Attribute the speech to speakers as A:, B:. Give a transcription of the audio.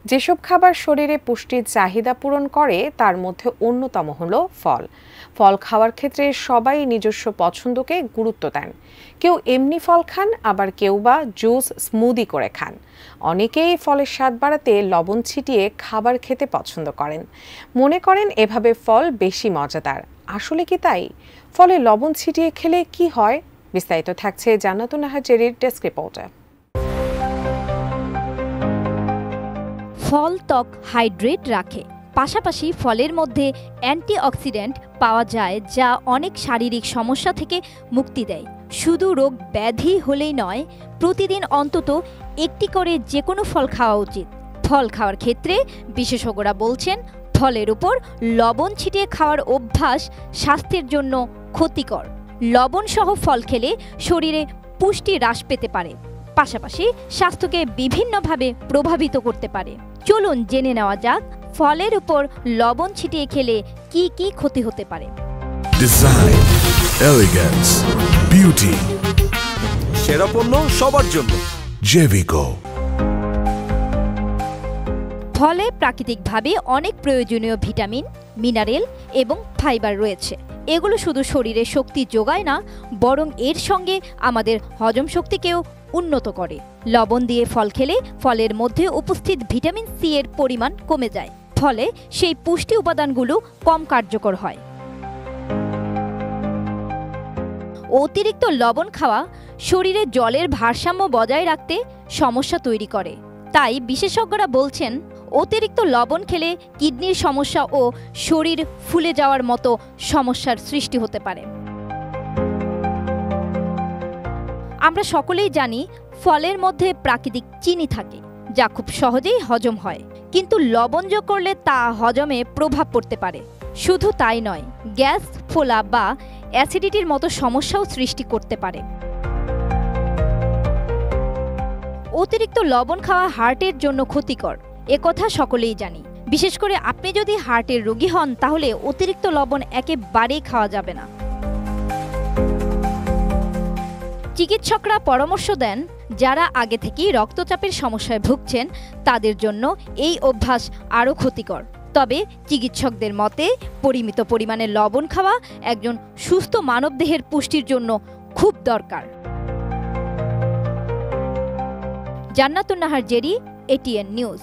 A: যেসব খাবার শরীরে পুষ্টির চাহিদা পূরণ করে তার মধ্যে অন্যতম হলো ফল। ফল খাওয়ার ক্ষেত্রে সবাই নিজস্ব পছন্দকে গুরুত্ব দেন। কেউ এমনি ফল খান, আবার কেউ বা জুস, স্মুদি করে খান। অনেকেই ফলের স্বাদ বাড়াতে লবণ ছিটিয়ে খাবার খেতে পছন্দ করেন। মনে করেন এভাবে ফল বেশি মজাদার। আসলে কি তাই? ফলে লবণ ছিটিয়ে খেলে কি হয়? বিস্তারিত থাকছে জান্নাতুন নাহার জেরির ডেস্ক রিপোর্টে।
B: ফল ত্বক হাইড্রেট রাখে, পাশাপাশি ফলের মধ্যে অ্যান্টিঅক্সিডেন্ট পাওয়া যায় যা অনেক শারীরিক সমস্যা থেকে মুক্তি দেয়। শুধু রোগ ব্যাধি হলেই নয়, প্রতিদিন অন্তত একটি করে যে কোনো ফল খাওয়া উচিত। ফল খাওয়ার ক্ষেত্রে বিশেষজ্ঞরা বলছেন, ফলের উপর লবণ ছিটিয়ে খাওয়ার অভ্যাস স্বাস্থ্যের জন্য ক্ষতিকর। লবণ সহ ফল খেলে শরীরে পুষ্টি হ্রাস পেতে পারে, পাশাপাশি স্বাস্থ্যকে বিভিন্নভাবে প্রভাবিত করতে পারে। চলুন জেনে নেওয়া যাক ফলের উপর লবণ ছিটিয়ে খেলে কি কি ক্ষতি হতে পারে।
C: ডিজাইন, এলিগেন্স, বিউটি,
D: সেরা পণ্য সবার জন্য
C: জেভিকো।
B: ফলে প্রাকৃতিকভাবে অনেক প্রয়োজনীয় ভিটামিন, মিনারেল এবং ফাইবার রয়েছে। এগুলো শুধু শরীরে শক্তি যোগায় না, বরং এর সঙ্গে আমাদের হজম শক্তিকেও উন্নত করে। লবণ দিয়ে ফল খেলে ফলের মধ্যে উপস্থিত ভিটামিন সি এর পরিমাণ কমে যায়, ফলে সেই পুষ্টি উপাদানগুলো কম কার্যকর হয়। অতিরিক্ত লবণ খাওয়া শরীরে জলের ভারসাম্য বজায় রাখতে সমস্যা তৈরি করে। তাই বিশেষজ্ঞরা বলছেন, অতিরিক্ত লবণ খেলে কিডনির সমস্যা ও শরীর ফুলে যাওয়ার মতো সমস্যার সৃষ্টি হতে পারে। আমরা সকলেই জানি ফলের মধ্যে প্রাকৃতিক চিনি থাকে, যা খুব সহজেই হজম হয়, কিন্তু লবণ যোগ করলে তা হজমে প্রভাব পড়তে পারে। শুধু তাই নয়, গ্যাস, ফোলা বা অ্যাসিডিটির মতো সমস্যাও সৃষ্টি করতে পারে। অতিরিক্ত লবণ খাওয়া হার্টের জন্য ক্ষতিকর, একথা সকলেই জানি। বিশেষ করে আপনি যদি হার্টের রোগী হন, তাহলে অতিরিক্ত লবণ একেবারেই খাওয়া যাবে না। চিকিৎসকরা পরামর্শ দেন, যারা আগে থেকেই রক্তচাপের সমস্যায় ভুগছেন তাদের জন্য এই অভ্যাস আরও ক্ষতিকর। তবে চিকিৎসকদের মতে পরিমিত পরিমাণে লবণ খাওয়া একজন সুস্থ মানবদেহের পুষ্টির জন্য খুব দরকার। জান্নাতুন নাহার জেরি, এটিএন নিউজ।